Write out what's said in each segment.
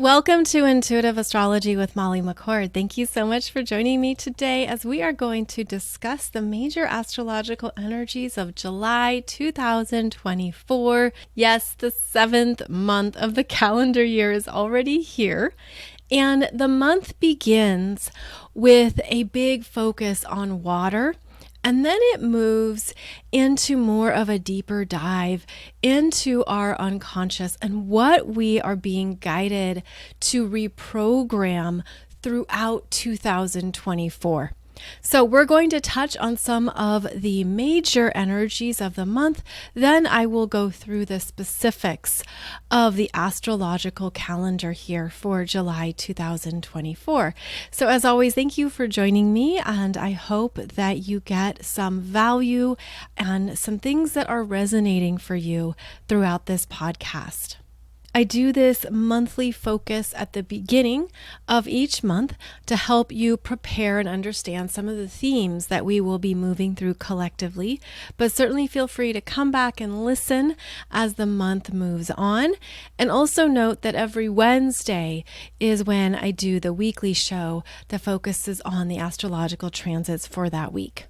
Welcome to Intuitive Astrology with Molly McCord. Thank you so much for joining me today as we are going to discuss the major astrological energies of July 2024. Yes, the 7th month of the calendar year is already here. And the month begins with a big focus on water. And then it moves into more of a deeper dive into our unconscious and what we are being guided to reprogram throughout 2024. So we're going to touch on some of the major energies of the month. Then I will go through the specifics of the astrological calendar here for July 2024. So as always, thank you for joining me, and I hope that you get some value and some things that are resonating for you throughout this podcast. I do this monthly focus at the beginning of each month to help you prepare and understand some of the themes that we will be moving through collectively. But certainly feel free to come back and listen as the month moves on. And also note that every Wednesday is when I do the weekly show that focuses on the astrological transits for that week.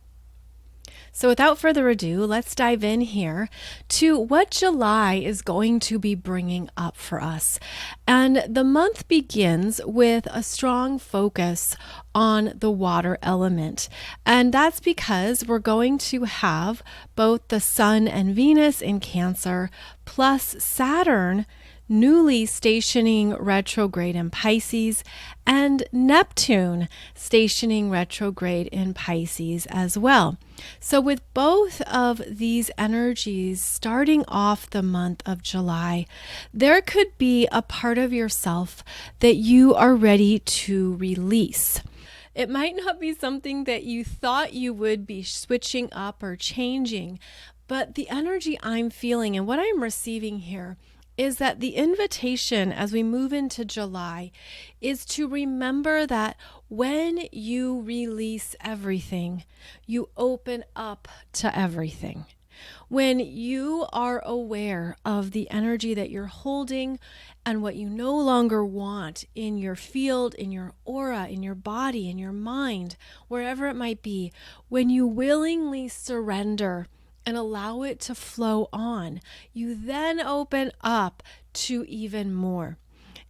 So without further ado, let's dive in here to what July is going to be bringing up for us. And the month begins with a strong focus on the water element. And that's because we're going to have both the Sun and Venus in Cancer, plus Saturn newly stationing retrograde in Pisces, and Neptune stationing retrograde in Pisces as well. So with both of these energies starting off the month of July, there could be a part of yourself that you are ready to release. It might not be something that you thought you would be switching up or changing, but the energy I'm feeling and what I'm receiving here is that the invitation as we move into July is to remember that when you release everything, you open up to everything. When you are aware of the energy that you're holding and what you no longer want in your field, in your aura, in your body, in your mind, wherever it might be, when you willingly surrender and allow it to flow on, you then open up to even more.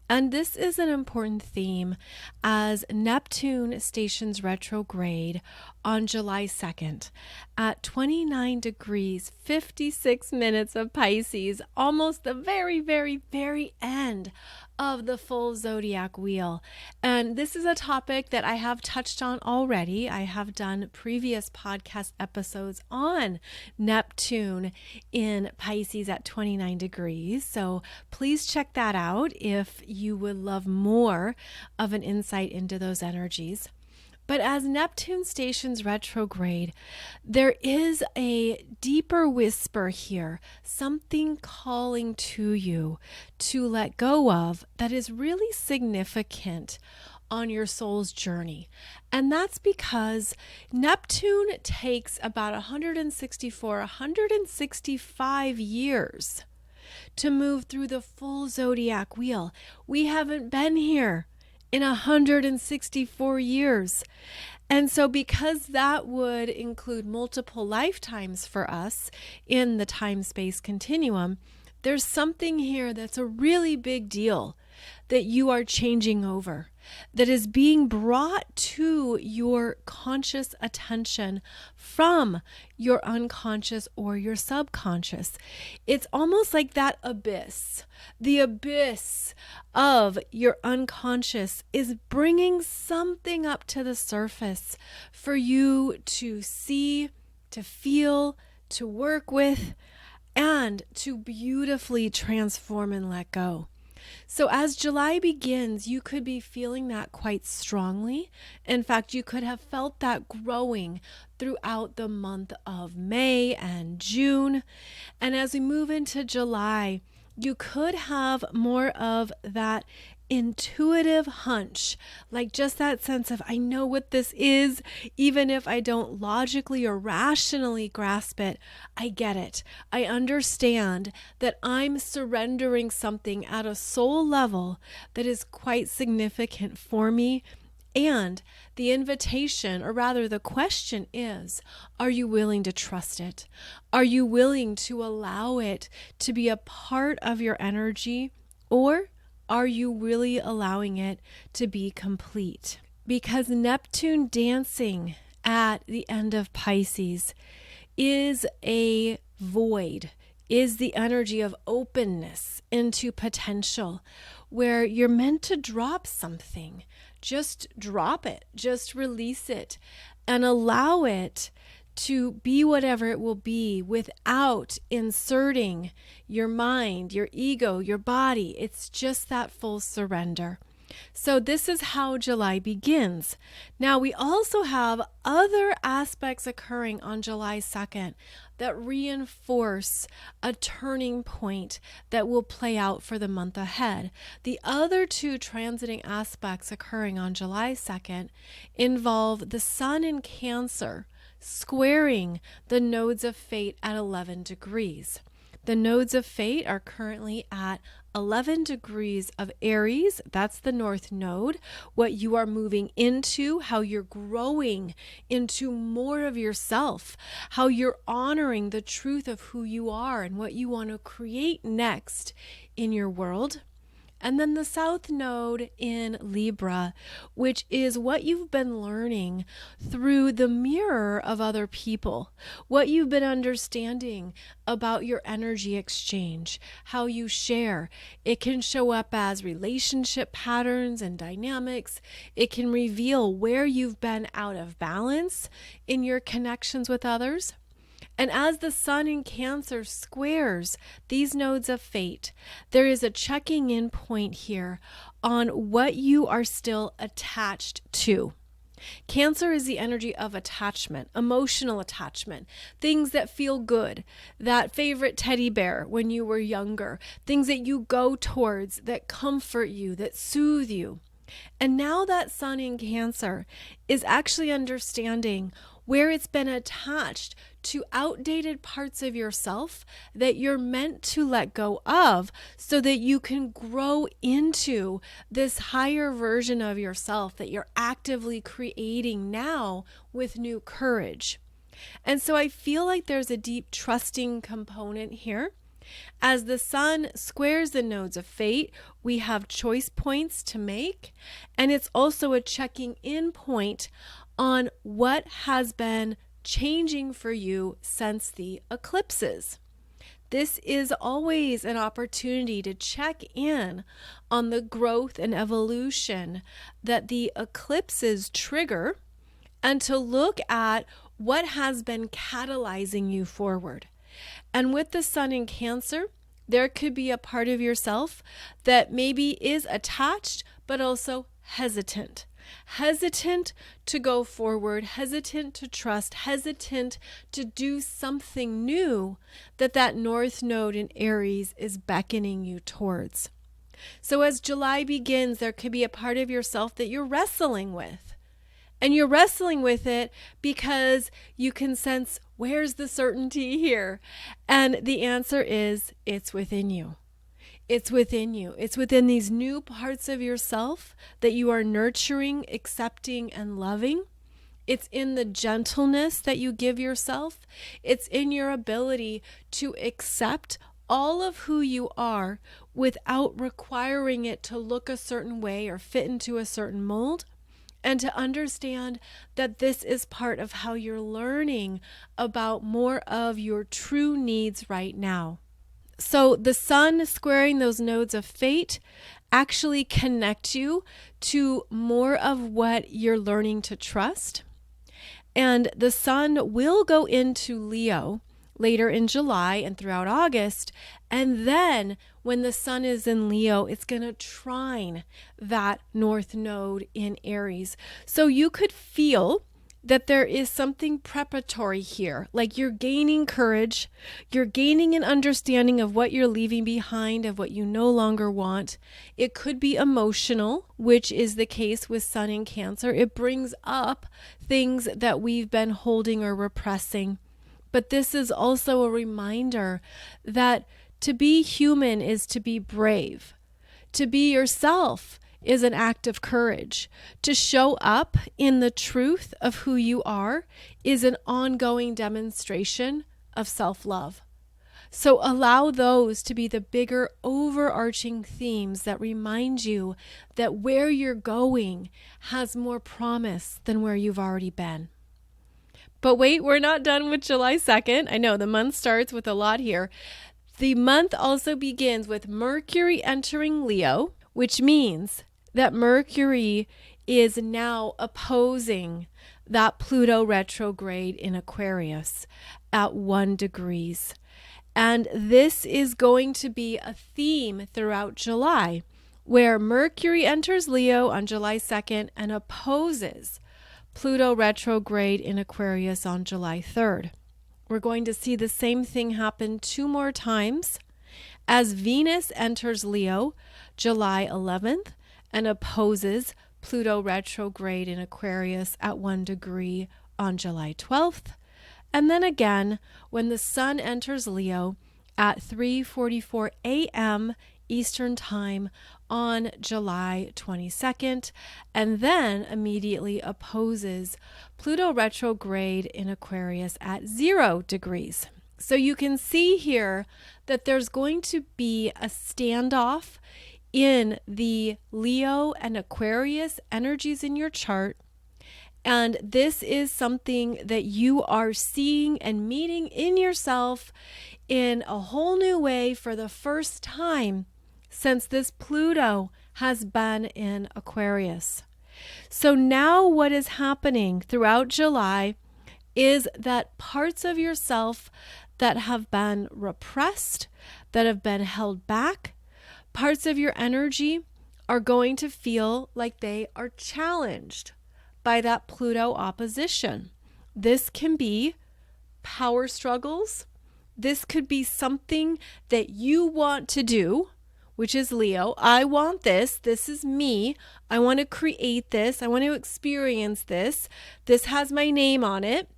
And this is an important theme as Neptune stations retrograde on July 2nd at 29 degrees, 56 minutes of Pisces, almost the very, very, very end of the full zodiac wheel. And this is a topic that I have touched on already. I have done previous podcast episodes on Neptune in Pisces at 29 degrees. So please check that out if you would love more of an insight into those energies. But as Neptune stations retrograde, there is a deeper whisper here, something calling to you to let go of that is really significant on your soul's journey. And that's because Neptune takes about 165 years to move through the full zodiac wheel. We haven't been here in 164 years. And so because that would include multiple lifetimes for us in the time-space continuum, there's something here that's a really big deal that you are changing over, that is being brought to your conscious attention from your unconscious or your subconscious. It's almost like that abyss. The abyss of your unconscious is bringing something up to the surface for you to see, to feel, to work with, and to beautifully transform and let go. So as July begins, you could be feeling that quite strongly. In fact, you could have felt that growing throughout the month of May and June. And as we move into July, you could have more of that intuitive hunch, like just that sense of, I know what this is, even if I don't logically or rationally grasp it, I get it. I understand that I'm surrendering something at a soul level that is quite significant for me. And the invitation, or rather the question is, are you willing to trust it? Are you willing to allow it to be a part of your energy? Or are you really allowing it to be complete? Because Neptune dancing at the end of Pisces is a void, is the energy of openness into potential, where you're meant to drop something. Just drop it, just release it, and allow it to be whatever it will be without inserting your mind, your ego, your body. It's just that full surrender. So this is how July begins. Now we also have other aspects occurring on July 2nd that reinforce a turning point that will play out for the month ahead. The other two transiting aspects occurring on July 2nd involve the Sun in Cancer squaring the nodes of fate at 11 degrees. The nodes of fate are currently at 11 degrees of Aries. That's the north node, what you are moving into, how you're growing into more of yourself, how you're honoring the truth of who you are and what you want to create next in your world. And then the south node in Libra, which is what you've been learning through the mirror of other people, what you've been understanding about your energy exchange, how you share. It can show up as relationship patterns and dynamics. It can reveal where you've been out of balance in your connections with others. And as the Sun in Cancer squares these nodes of fate, there is a checking in point here on what you are still attached to. Cancer is the energy of attachment, emotional attachment, things that feel good, that favorite teddy bear when you were younger, things that you go towards that comfort you, that soothe you. And now that Sun in Cancer is actually understanding where it's been attached to outdated parts of yourself that you're meant to let go of so that you can grow into this higher version of yourself that you're actively creating now with new courage. And so I feel like there's a deep trusting component here. As the Sun squares the nodes of fate, we have choice points to make, and it's also a checking in point on what has been changing for you since the eclipses. This is always an opportunity to check in on the growth and evolution that the eclipses trigger and to look at what has been catalyzing you forward. And with the Sun in Cancer, there could be a part of yourself that maybe is attached, but also hesitant to go forward, hesitant to trust, hesitant to do something new that North Node in Aries is beckoning you towards. So as July begins, there could be a part of yourself that you're wrestling with. And you're wrestling with it because you can sense, where's the certainty here? And the answer is, it's within you. It's within you. It's within these new parts of yourself that you are nurturing, accepting, and loving. It's in the gentleness that you give yourself. It's in your ability to accept all of who you are without requiring it to look a certain way or fit into a certain mold. And to understand that this is part of how you're learning about more of your true needs right now. So the Sun squaring those nodes of fate actually connect you to more of what you're learning to trust. And the Sun will go into Leo later in July and throughout August. And then when the Sun is in Leo, it's going to trine that North Node in Aries. So you could feel that there is something preparatory here. Like you're gaining courage, you're gaining an understanding of what you're leaving behind, of what you no longer want. It could be emotional, which is the case with Sun in Cancer. It brings up things that we've been holding or repressing. But this is also a reminder that to be human is to be brave. To be yourself is an act of courage. To show up in the truth of who you are is an ongoing demonstration of self-love. So allow those to be the bigger overarching themes that remind you that where you're going has more promise than where you've already been. But wait, we're not done with July 2nd. I know the month starts with a lot here. The month also begins with Mercury entering Leo, which means that Mercury is now opposing that Pluto retrograde in Aquarius at 1 degree. And this is going to be a theme throughout July, where Mercury enters Leo on July 2nd and opposes Pluto retrograde in Aquarius on July 3rd. We're going to see the same thing happen 2 more times as Venus enters Leo July 11th and opposes Pluto retrograde in Aquarius at 1 degree on July 12th. And then again, when the Sun enters Leo at 3:44 a.m. Eastern Time on July 22nd, and then immediately opposes Pluto retrograde in Aquarius at 0 degrees. So you can see here that there's going to be a standoff in the Leo and Aquarius energies in your chart. And this is something that you are seeing and meeting in yourself in a whole new way for the first time since this Pluto has been in Aquarius. So now what is happening throughout July is that parts of yourself that have been repressed, that have been held back, parts of your energy are going to feel like they are challenged by that Pluto opposition. This can be power struggles. This could be something that you want to do, which is Leo. I want this. This is me. I want to create this. I want to experience this. This has my name on it.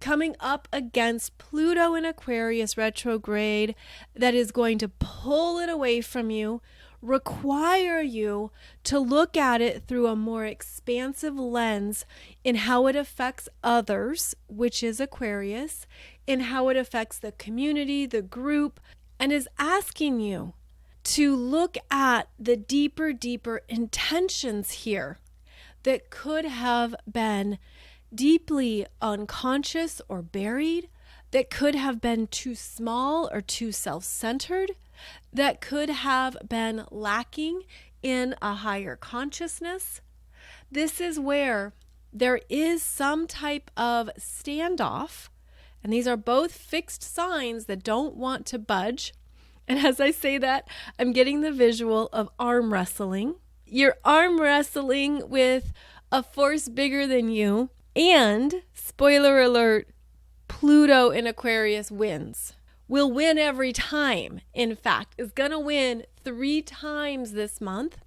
Coming up against Pluto in Aquarius retrograde that is going to pull it away from you, require you to look at it through a more expansive lens in how it affects others, which is Aquarius, in how it affects the community, the group, and is asking you to look at the deeper intentions here that could have been deeply unconscious or buried, that could have been too small or too self-centered, that could have been lacking in a higher consciousness. This is where there is some type of standoff, and these are both fixed signs that don't want to budge. And as I say that, I'm getting the visual of arm wrestling. You're arm wrestling with a force bigger than you. And, spoiler alert, Pluto in Aquarius wins. Will win every time. In fact, is going to win 3 times this month.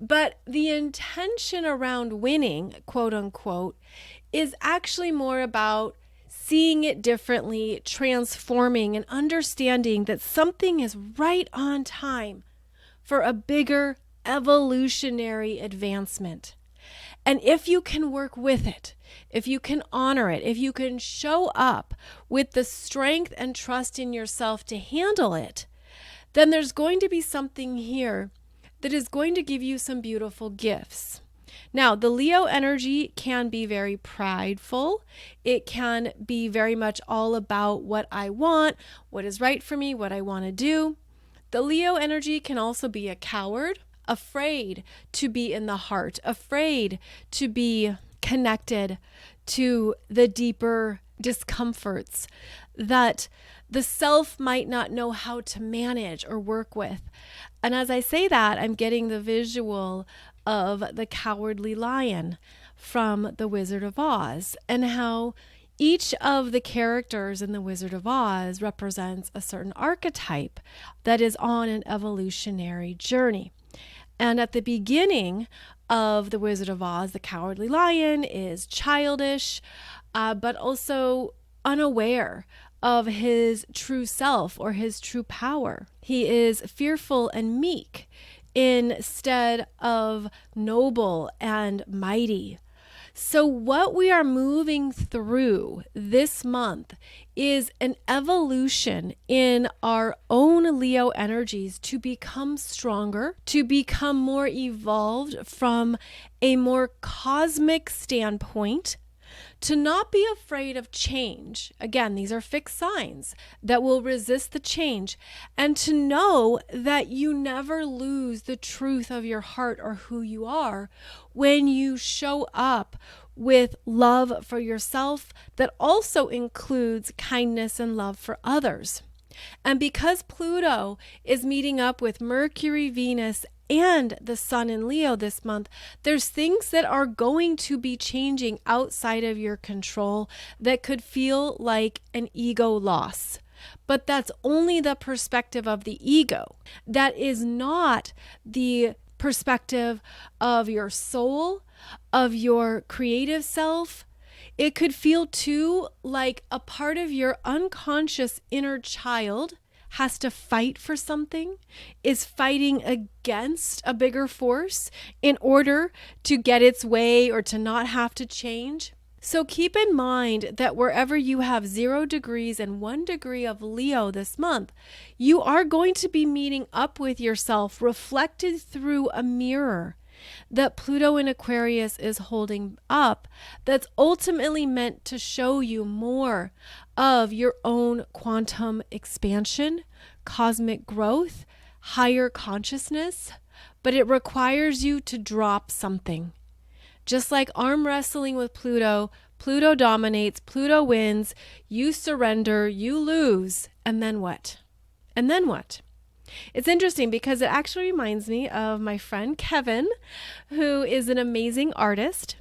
But the intention around winning, quote unquote, is actually more about seeing it differently, transforming, and understanding that something is right on time for a bigger evolutionary advancement. And if you can work with it, if you can honor it, if you can show up with the strength and trust in yourself to handle it, then there's going to be something here that is going to give you some beautiful gifts. Now, the Leo energy can be very prideful. It can be very much all about what I want, what is right for me, what I want to do. The Leo energy can also be a coward, afraid to be in the heart, afraid to be connected to the deeper discomforts that the self might not know how to manage or work with. And as I say that, I'm getting the visual of the cowardly lion. from The Wizard of Oz, and how each of the characters in The Wizard of Oz represents a certain archetype that is on an evolutionary journey. And at the beginning of The Wizard of Oz, the Cowardly Lion is childish, but also unaware of his true self or his true power. He is fearful and meek instead of noble and mighty. So what we are moving through this month is an evolution in our own Leo energies to become stronger, to become more evolved from a more cosmic standpoint, to not be afraid of change. Again, these are fixed signs that will resist the change, and to know that you never lose the truth of your heart or who you are when you show up with love for yourself that also includes kindness and love for others. And because Pluto is meeting up with Mercury, Venus, and the Sun in Leo this month, there's things that are going to be changing outside of your control that could feel like an ego loss. But that's only the perspective of the ego. That is not the perspective of your soul, of your creative self. It could feel too like a part of your unconscious inner child has to fight for something, is fighting against a bigger force in order to get its way or to not have to change. So keep in mind that wherever you have 0 degrees and 1 degree of Leo this month, you are going to be meeting up with yourself reflected through a mirror that Pluto in Aquarius is holding up, that's ultimately meant to show you more of your own quantum expansion, cosmic growth, higher consciousness, but it requires you to drop something. Just like arm wrestling with Pluto, Pluto dominates, Pluto wins, you surrender, you lose, and then what? And then what? It's interesting because it actually reminds me of my friend Kevin, who is an amazing artist,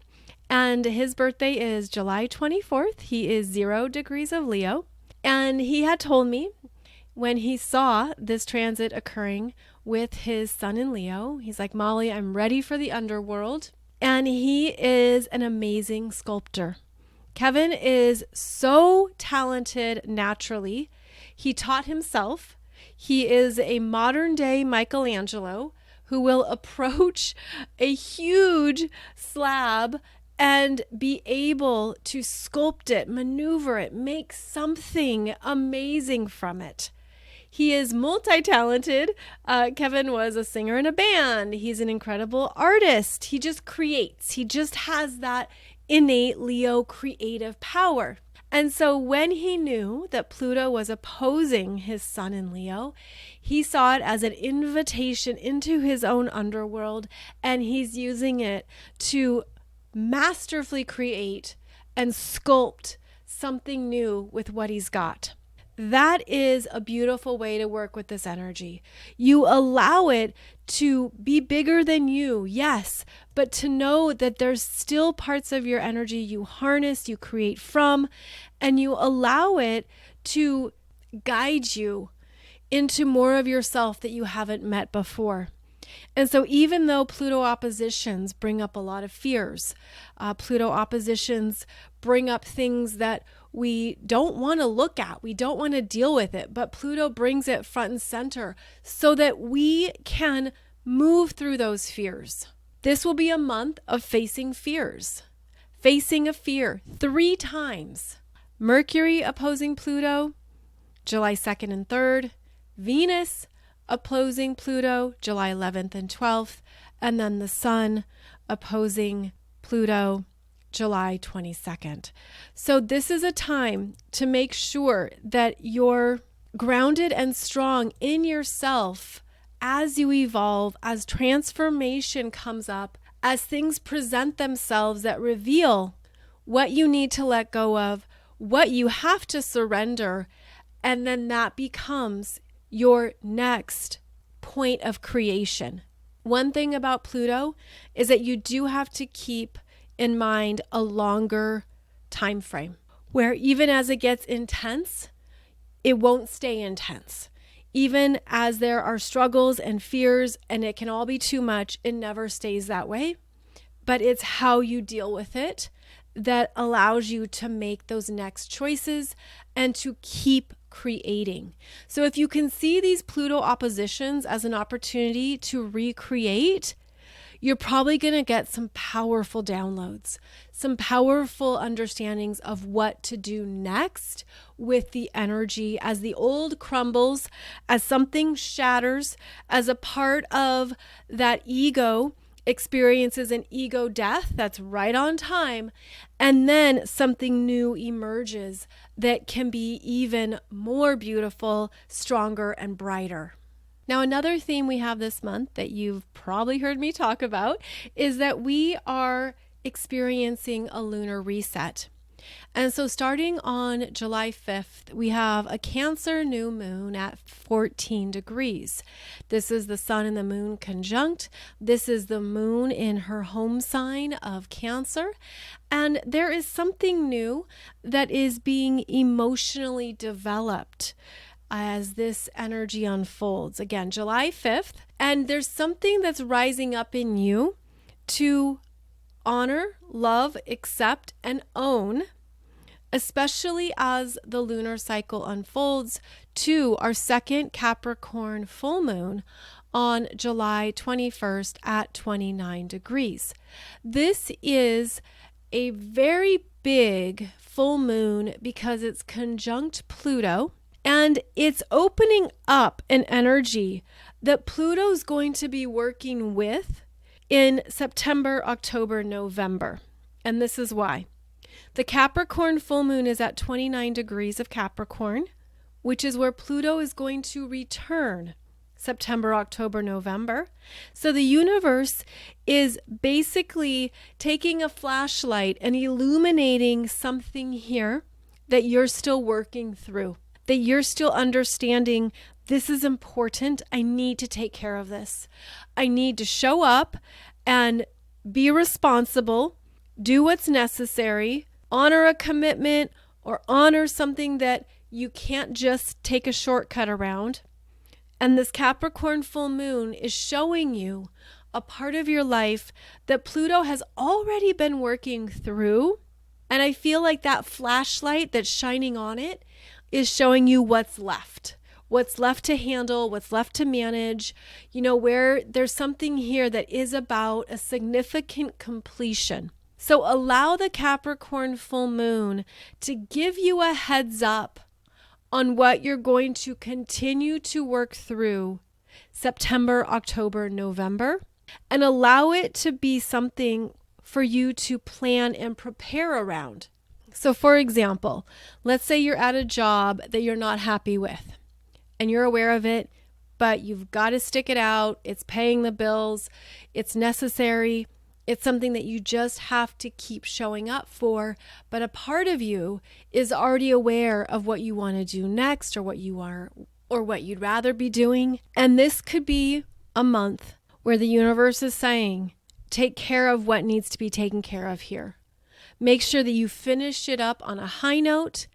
and his birthday is July 24th. He is 0 degrees of Leo, and he had told me when he saw this transit occurring with his sun in Leo, he's like, Molly, I'm ready for the underworld. And he is an amazing sculptor. Kevin is so talented naturally. He taught himself. He is a modern day Michelangelo who will approach a huge slab and be able to sculpt it, maneuver it, make something amazing from it. He is multi-talented. Kevin was a singer in a band. He's an incredible artist. He just creates. He just has that innate Leo creative power. And so when he knew that Pluto was opposing his sun in Leo, he saw it as an invitation into his own underworld, and he's using it to masterfully create and sculpt something new with what he's got. That is a beautiful way to work with this energy. You allow it to be bigger than you, yes, but to know that there's still parts of your energy you harness, you create from, and you allow it to guide you into more of yourself that you haven't met before. And so even though Pluto oppositions bring up a lot of fears, Pluto oppositions bring up things that we don't want to look at, we don't want to deal with it, but Pluto brings it front and center so that we can move through those fears. This will be a month of facing fears, facing a fear 3 times. Mercury opposing Pluto, July 2nd and 3rd, Venus opposing Pluto, July 11th and 12th, and then the Sun opposing Pluto, July 22nd. So this is a time to make sure that you're grounded and strong in yourself as you evolve, as transformation comes up, as things present themselves that reveal what you need to let go of, what you have to surrender, and then that becomes your next point of creation. One thing about Pluto is that you do have to keep in mind a longer time frame where even as it gets intense, it won't stay intense. Even as there are struggles and fears and it can all be too much, it never stays that way. But it's how you deal with it that allows you to make those next choices and to keep creating. So if you can see these Pluto oppositions as an opportunity to recreate, you're probably going to get some powerful downloads, some powerful understandings of what to do next with the energy as the old crumbles, as something shatters, as a part of that ego experiences an ego death that's right on time, and then something new emerges that can be even more beautiful, stronger, and brighter. Now, another theme we have this month that you've probably heard me talk about is that we are experiencing a lunar reset. And so starting on July 5th, we have a Cancer new moon at 14 degrees. This is the sun and the moon conjunct. This is the moon in her home sign of Cancer. And there is something new that is being emotionally developed as this energy unfolds. Again, July 5th. And there's something that's rising up in you to honor, love, accept, and own, especially as the lunar cycle unfolds to our second Capricorn full moon on July 21st at 29 degrees. This is a very big full moon because it's conjunct Pluto, and it's opening up an energy that Pluto's going to be working with in September, October, November. And this is why. The Capricorn full moon is at 29 degrees of Capricorn, which is where Pluto is going to return September, October, November. So the universe is basically taking a flashlight and illuminating something here that you're still working through, that you're still understanding. This is important. I need to take care of this. I need to show up and be responsible, do what's necessary, honor a commitment, or honor something that you can't just take a shortcut around. And this Capricorn full moon is showing you a part of your life that Pluto has already been working through. And I feel like that flashlight that's shining on it is showing you what's left to handle, what's left to manage, where there's something here that is about a significant completion. So allow the Capricorn full moon to give you a heads up on what you're going to continue to work through September, October, November, and allow it to be something for you to plan and prepare around. So for example, let's say you're at a job that you're not happy with and you're aware of it, but you've got to stick it out. It's paying the bills. It's necessary. It's something that you just have to keep showing up for. But a part of you is already aware of what you want to do next, or what you'd rather be doing. And this could be a month where the universe is saying, take care of what needs to be taken care of here. Make sure that you finish it up on a high note.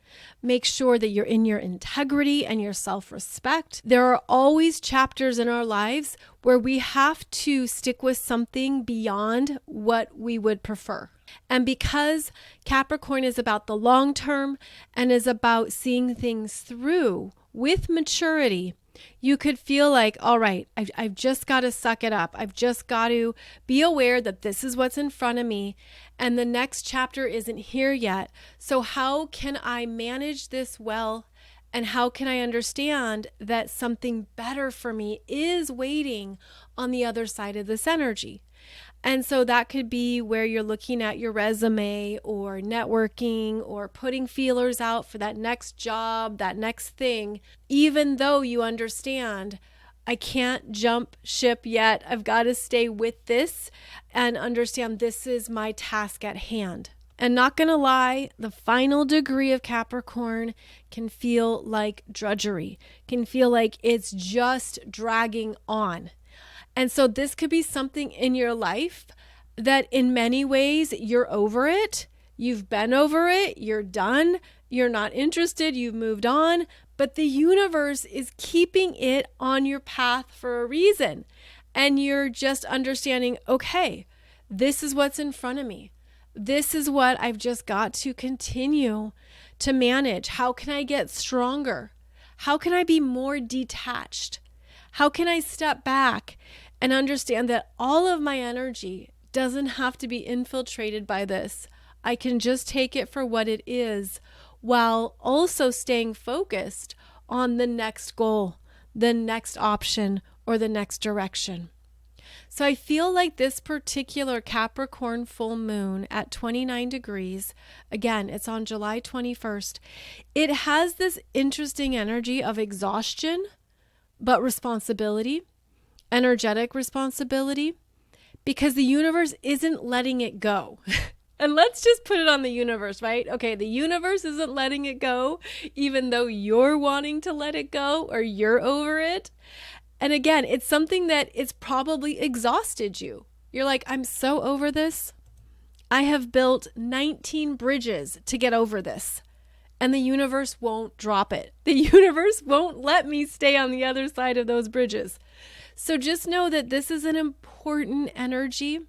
Make sure that you're in your integrity and your self-respect. There are always chapters in our lives where we have to stick with something beyond what we would prefer. And because Capricorn is about the long term and is about seeing things through with maturity, you could feel like, all right, I've just got to suck it up. I've just got to be aware that this is what's in front of me and the next chapter isn't here yet. So how can I manage this well? And how can I understand that something better for me is waiting on the other side of this energy? And so that could be where you're looking at your resume or networking or putting feelers out for that next job, that next thing, even though you understand, I can't jump ship yet. I've got to stay with this and understand this is my task at hand. And not going to lie, the final degree of Capricorn can feel like drudgery, can feel like it's just dragging on. And so this could be something in your life that in many ways you're over it. You've been over it. You're done. You're not interested. You've moved on. But the universe is keeping it on your path for a reason. And you're just understanding, okay, this is what's in front of me. This is what I've just got to continue to manage. How can I get stronger? How can I be more detached? How can I step back and understand that all of my energy doesn't have to be infiltrated by this? I can just take it for what it is, while also staying focused on the next goal, the next option, or the next direction. So I feel like this particular Capricorn full moon at 29 degrees, again, it's on July 21st, it has this interesting energy of exhaustion, but responsibility, energetic responsibility, because the universe isn't letting it go. And let's just put it on the universe, right? Okay, the universe isn't letting it go, even though you're wanting to let it go or you're over it. And again, it's something that it's probably exhausted you. You're like, I'm so over this. I have built 19 bridges to get over this. And the universe won't drop it. The universe won't let me stay on the other side of those bridges. So just know that this is an important energy.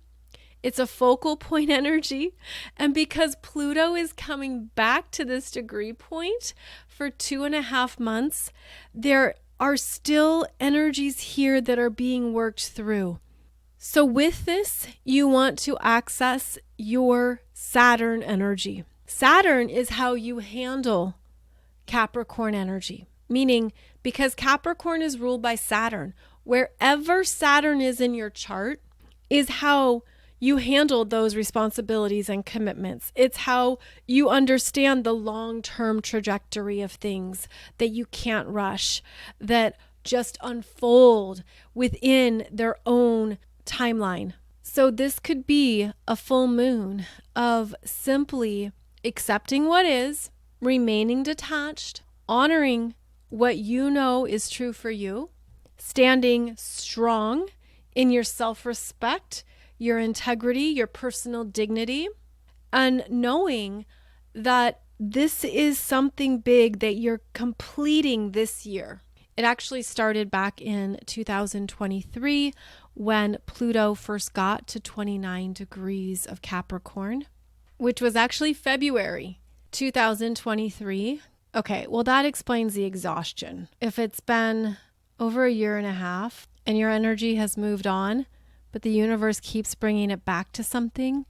It's a focal point energy. And because Pluto is coming back to this degree point for 2.5 months, there are still energies here that are being worked through. So with this, you want to access your Saturn energy. Saturn is how you handle Capricorn energy, meaning because Capricorn is ruled by Saturn, wherever Saturn is in your chart is how you handle those responsibilities and commitments. It's how you understand the long-term trajectory of things that you can't rush, that just unfold within their own timeline. So this could be a full moon of simply accepting what is, remaining detached, honoring what you know is true for you, standing strong in your self-respect, your integrity, your personal dignity, and knowing that this is something big that you're completing this year. It actually started back in 2023 when Pluto first got to 29 degrees of Capricorn, which was actually February 2023. Okay, well, that explains the exhaustion. If it's been over 1.5 years and your energy has moved on, but the universe keeps bringing it back to something,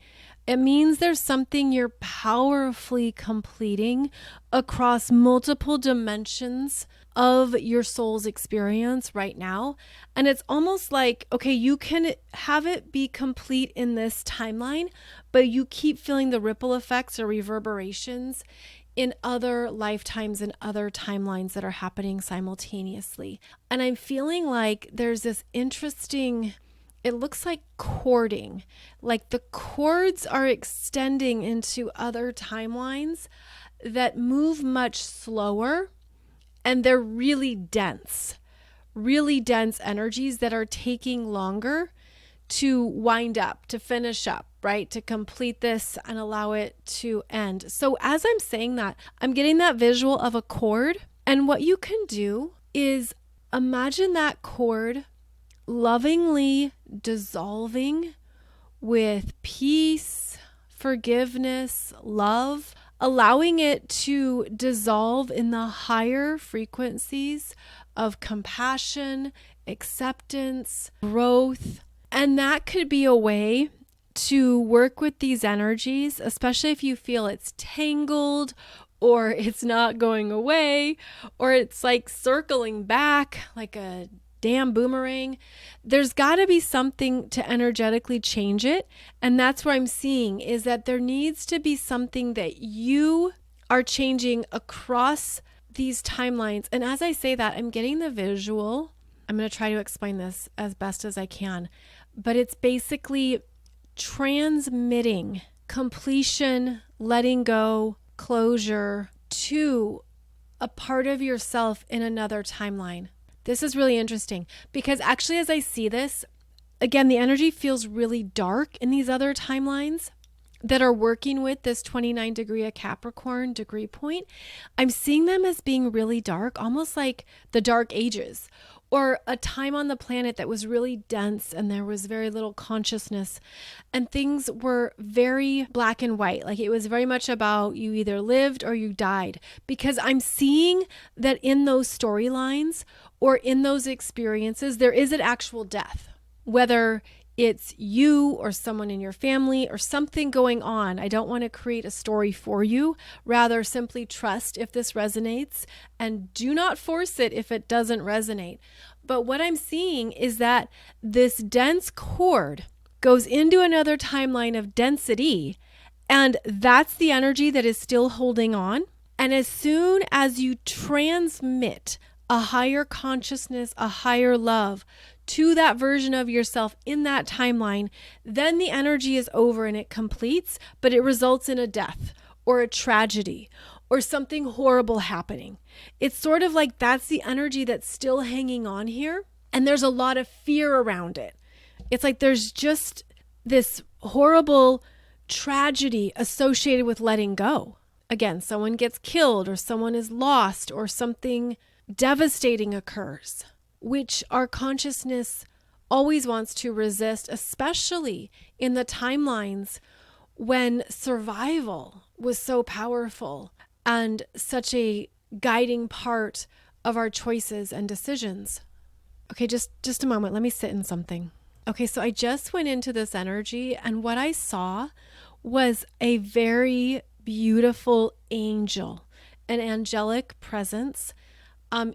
it means there's something you're powerfully completing across multiple dimensions of your soul's experience right now. And it's almost like, okay, you can have it be complete in this timeline, but you keep feeling the ripple effects or reverberations in other lifetimes and other timelines that are happening simultaneously. And I'm feeling like there's this interesting, it looks like cording, like the cords are extending into other timelines that move much slower, and they're really dense energies that are taking longer to wind up, to finish up, right? To complete this and allow it to end. So as I'm saying that, I'm getting that visual of a cord, and what you can do is imagine that cord lovingly dissolving with peace, forgiveness, love, allowing it to dissolve in the higher frequencies of compassion, acceptance, growth. And that could be a way to work with these energies, especially if you feel it's tangled or it's not going away, or it's like circling back like a damn boomerang. There's got to be something to energetically change it. And that's what I'm seeing, is that there needs to be something that you are changing across these timelines. And as I say that, I'm getting the visual. I'm going to try to explain this as best as I can, but it's basically transmitting completion, letting go, closure to a part of yourself in another timeline. This is really interesting because actually, as I see this, again, the energy feels really dark in these other timelines that are working with this 29 degree of Capricorn degree point. I'm seeing them as being really dark, almost like the Dark Ages, or a time on the planet that was really dense and there was very little consciousness and things were very black and white. Like it was very much about you either lived or you died, because I'm seeing that in those storylines or in those experiences, there is an actual death, whether it's you or someone in your family or something going on. I don't want to create a story for you. Rather, simply trust if this resonates and do not force it if it doesn't resonate. But what I'm seeing is that this dense cord goes into another timeline of density, and that's the energy that is still holding on. And as soon as you transmit a higher consciousness, a higher love to that version of yourself in that timeline, then the energy is over and it completes, but it results in a death or a tragedy or something horrible happening. It's sort of like that's the energy that's still hanging on here. And there's a lot of fear around it. It's like there's just this horrible tragedy associated with letting go. Again, someone gets killed or someone is lost or something devastating occurs, which our consciousness always wants to resist, especially in the timelines when survival was so powerful and such a guiding part of our choices and decisions. Okay, just a moment. Let me sit in something. Okay, so I just went into this energy and what I saw was a very beautiful angel, an angelic presence.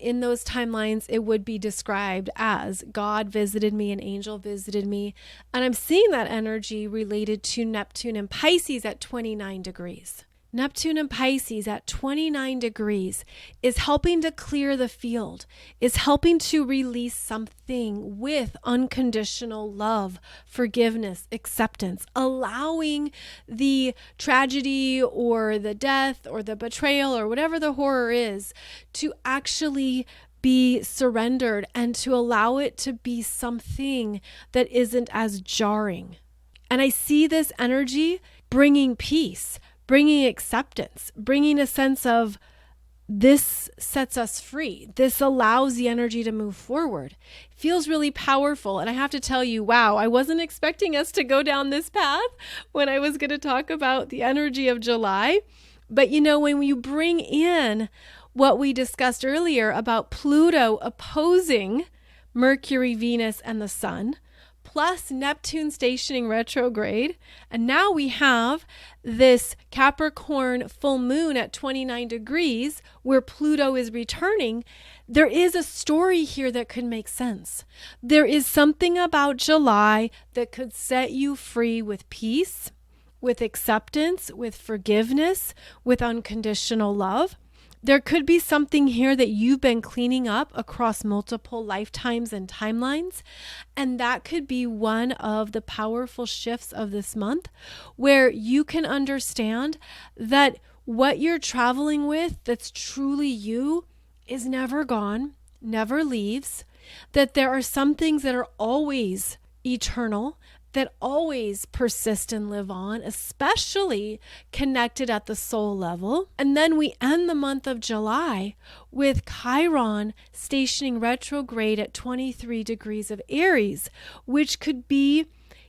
In those timelines, it would be described as God visited me, an angel visited me. And I'm seeing that energy related to Neptune and Pisces at 29 degrees. Neptune and Pisces at 29 degrees is helping to clear the field, is helping to release something with unconditional love, forgiveness, acceptance, allowing the tragedy or the death or the betrayal or whatever the horror is to actually be surrendered and to allow it to be something that isn't as jarring. And I see this energy bringing peace, bringing acceptance, bringing a sense of this sets us free. This allows the energy to move forward. It feels really powerful. And I have to tell you, wow, I wasn't expecting us to go down this path when I was going to talk about the energy of July. But you know, when you bring in what we discussed earlier about Pluto opposing Mercury, Venus, and the Sun, plus Neptune stationing retrograde. And now we have this Capricorn full moon at 29 degrees where Pluto is returning. There is a story here that could make sense. There is something about July that could set you free with peace, with acceptance, with forgiveness, with unconditional love. There could be something here that you've been cleaning up across multiple lifetimes and timelines. And that could be one of the powerful shifts of this month where you can understand that what you're traveling with that's truly you is never gone, never leaves, that there are some things that are always eternal, that always persist and live on, especially connected at the soul level. And then we end the month of July with Chiron stationing retrograde at 23 degrees of Aries, which could be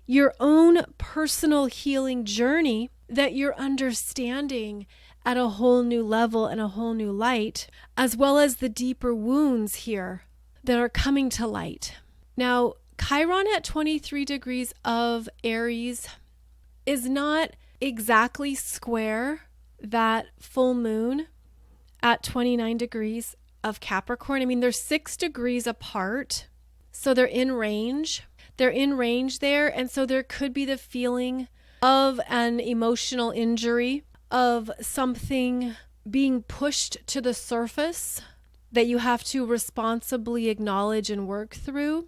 your own personal healing journey that you're understanding at a whole new level and a whole new light, as well as the deeper wounds here that are coming to light. Now, Chiron at 23 degrees of Aries is not exactly square that full moon at 29 degrees of Capricorn. I mean, they're 6 degrees apart, so they're in range. They're in range there, and so there could be the feeling of an emotional injury, of something being pushed to the surface that you have to responsibly acknowledge and work through.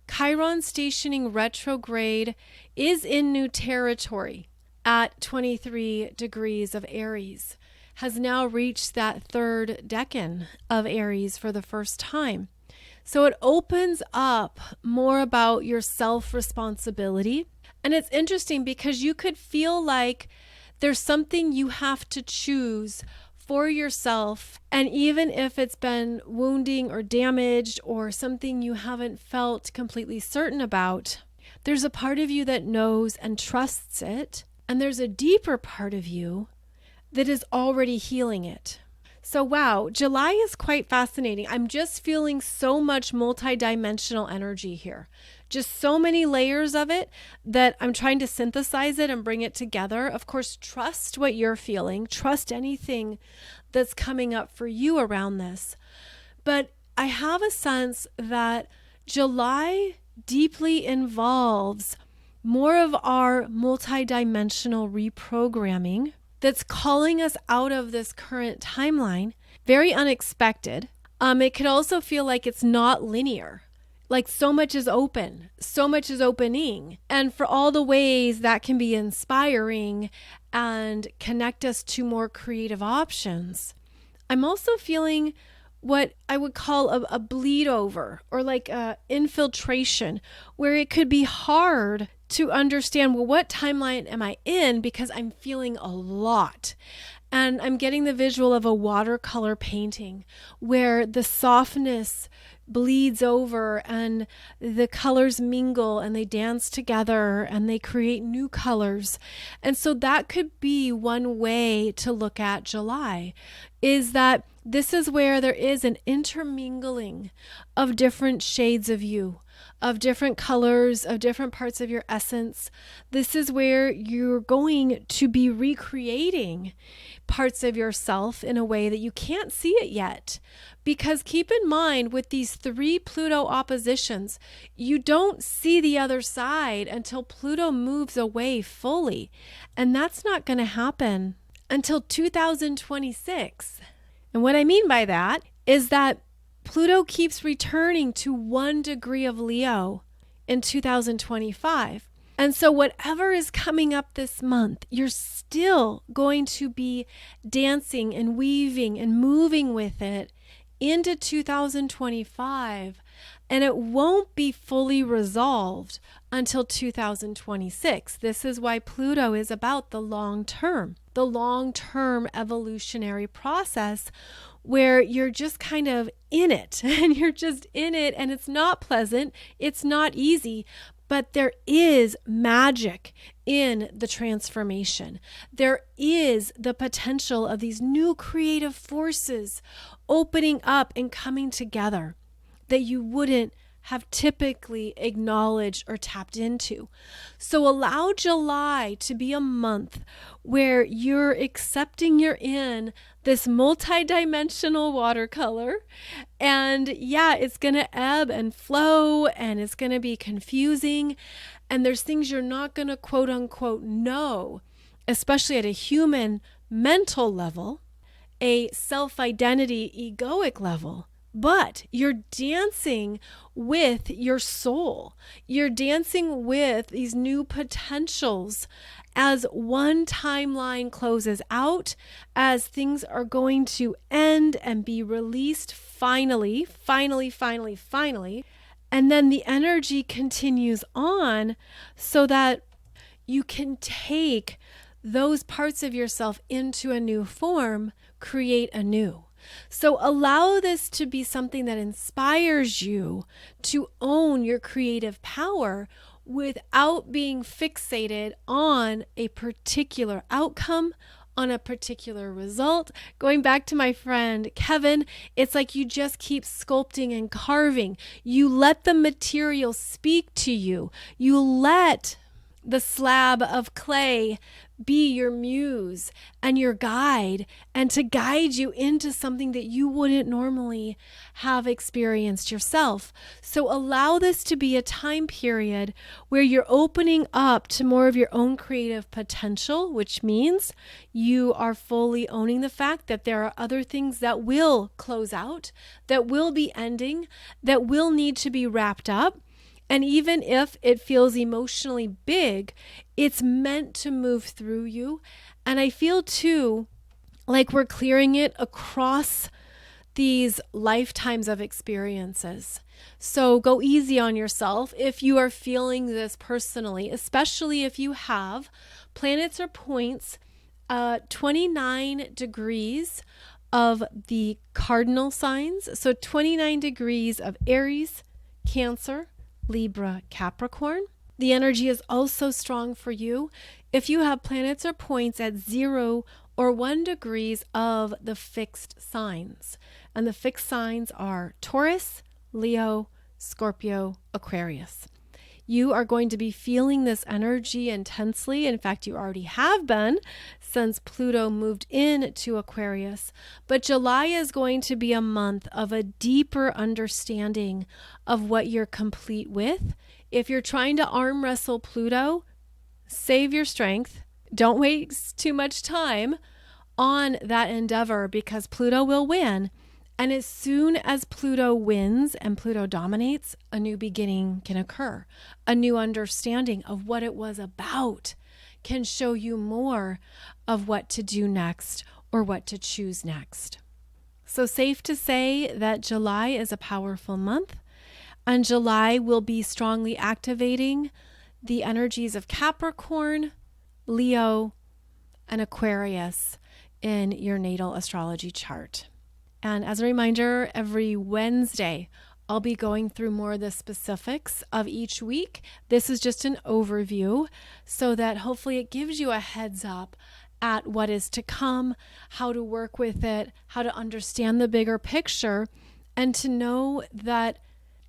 Chiron stationing retrograde is in new territory at 23 degrees of Aries, has now reached that third decan of Aries for the first time. So it opens up more about your self-responsibility. And it's interesting because you could feel like there's something you have to choose for yourself. And even if it's been wounding or damaged or something you haven't felt completely certain about, there's a part of you that knows and trusts it. And there's a deeper part of you that is already healing it. So wow, July is quite fascinating. I'm just feeling so much multidimensional energy here. Just so many layers of it that I'm trying to synthesize it and bring it together. Of course, trust what you're feeling. Trust anything that's coming up for you around this. But I have a sense that July deeply involves more of our multidimensional reprogramming that's calling us out of this current timeline. Very unexpected. It could also feel like it's not linear. Like so much is open, so much is opening. And for all the ways that can be inspiring and connect us to more creative options, I'm also feeling what I would call a bleed over or like a infiltration, where it could be hard to understand, well, what timeline am I in? Because I'm feeling a lot. And I'm getting the visual of a watercolor painting where the softness bleeds over and the colors mingle and they dance together and they create new colors. And so that could be one way to look at July, is that this is where there is an intermingling of different shades of you, of different colors, of different parts of your essence. This is where you're going to be recreating parts of yourself in a way that you can't see it yet. Because keep in mind, with these 3 Pluto oppositions, you don't see the other side until Pluto moves away fully. And that's not going to happen until 2026. And what I mean by that is that Pluto keeps returning to 1 degree of Leo in 2025. And so whatever is coming up this month, you're still going to be dancing and weaving and moving with it into 2025. And it won't be fully resolved until 2026. This is why Pluto is about the long-term evolutionary process, where you're just kind of in it and you're just in it, and it's not pleasant, it's not easy, but there is magic in the transformation. There is the potential of these new creative forces opening up and coming together that you wouldn't have typically acknowledged or tapped into. So allow July to be a month where you're accepting you're in this multi-dimensional watercolor. And yeah, it's going to ebb and flow and it's going to be confusing. And there's things you're not going to quote unquote know, especially at a human mental level, a self-identity egoic level. But you're dancing with your soul. You're dancing with these new potentials as one timeline closes out, as things are going to end and be released finally. And then the energy continues on so that you can take those parts of yourself into a new form, create anew. So allow this to be something that inspires you to own your creative power without being fixated on a particular outcome, on a particular result. Going back to my friend Kevin, it's like you just keep sculpting and carving. You let the material speak to you. You let the slab of clay be your muse and your guide, and to guide you into something that you wouldn't normally have experienced yourself. So allow this to be a time period where you're opening up to more of your own creative potential, which means you are fully owning the fact that there are other things that will close out, that will be ending, that will need to be wrapped up. And even if it feels emotionally big, it's meant to move through you. And I feel too like we're clearing it across these lifetimes of experiences. So go easy on yourself if you are feeling this personally, especially if you have planets or points 29 degrees of the cardinal signs. So 29 degrees of Aries, Cancer, Libra, Capricorn. The energy is also strong for you if you have planets or points at 0 or 1 degrees of the fixed signs. And the fixed signs are Taurus, Leo, Scorpio, Aquarius. You are going to be feeling this energy intensely. In fact, you already have been since Pluto moved into Aquarius. But July is going to be a month of a deeper understanding of what you're complete with. If you're trying to arm wrestle Pluto, save your strength. Don't waste too much time on that endeavor because Pluto will win. And as soon as Pluto wins and Pluto dominates, a new beginning can occur. A new understanding of what it was about can show you more of what to do next or what to choose next. So safe to say that July is a powerful month, and July will be strongly activating the energies of Capricorn, Leo, and Aquarius in your natal astrology chart. And as a reminder, every Wednesday, I'll be going through more of the specifics of each week. This is just an overview so that hopefully it gives you a heads up at what is to come, how to work with it, how to understand the bigger picture, and to know that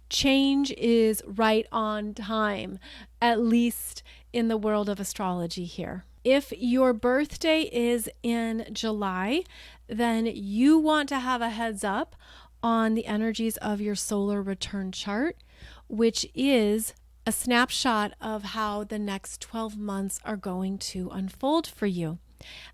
change is right on time, at least in the world of astrology here. If your birthday is in July, then you want to have a heads up on the energies of your solar return chart, which is a snapshot of how the next 12 months are going to unfold for you.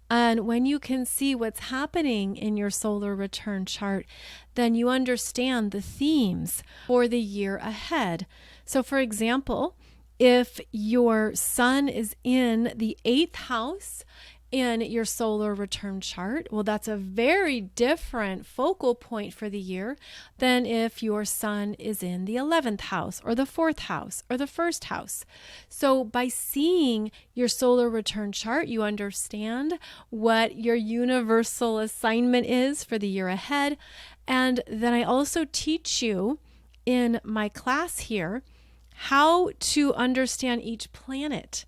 And when you can see what's happening in your solar return chart, then you understand the themes for the year ahead. So for example, if your sun is in the 8th house in your solar return chart, well, that's a very different focal point for the year than if your sun is in the 11th house or the 4th house or the 1st house. So by seeing your solar return chart, you understand what your universal assignment is for the year ahead. And then I also teach you in my class here how to understand each planet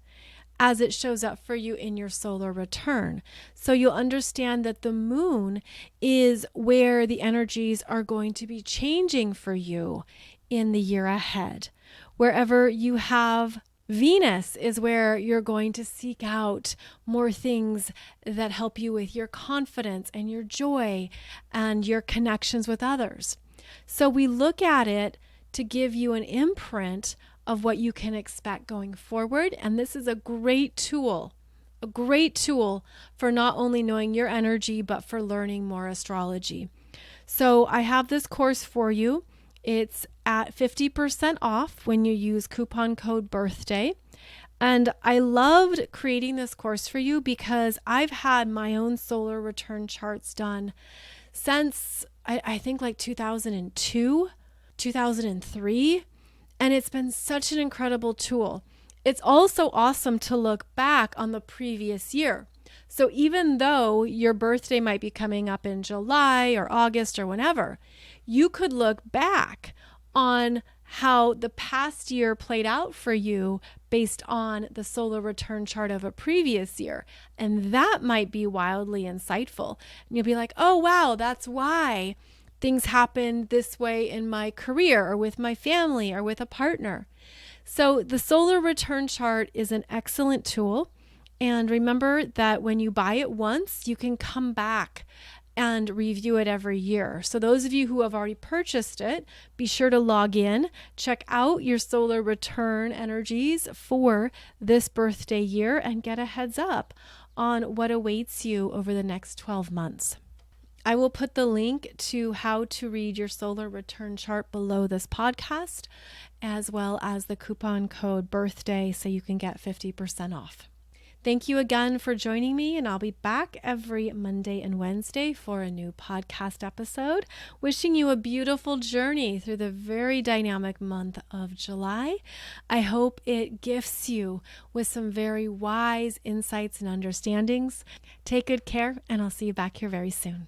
as it shows up for you in your solar return. So you'll understand that the moon is where the energies are going to be changing for you in the year ahead. Wherever you have Venus is where you're going to seek out more things that help you with your confidence and your joy and your connections with others. So we look at it to give you an imprint of what you can expect going forward. And this is a great tool for not only knowing your energy, but for learning more astrology. So I have this course for you. It's at 50% off when you use coupon code birthday. And I loved creating this course for you because I've had my own solar return charts done since I think like 2002, 2003. And it's been such an incredible tool. It's also awesome to look back on the previous year. So even though your birthday might be coming up in July or August or whenever, you could look back on how the past year played out for you based on the solar return chart of a previous year. And that might be wildly insightful. And you'll be like, oh, wow, that's why things happened this way in my career or with my family or with a partner. So the solar return chart is an excellent tool. And remember that when you buy it once, you can come back and review it every year. So those of you who have already purchased it, be sure to log in, check out your solar return energies for this birthday year, and get a heads up on what awaits you over the next 12 months. I will put the link to how to read your solar return chart below this podcast, as well as the coupon code birthday so you can get 50% off. Thank you again for joining me, and I'll be back every Monday and Wednesday for a new podcast episode. Wishing you a beautiful journey through the very dynamic month of July. I hope it gifts you with some very wise insights and understandings. Take good care, and I'll see you back here very soon.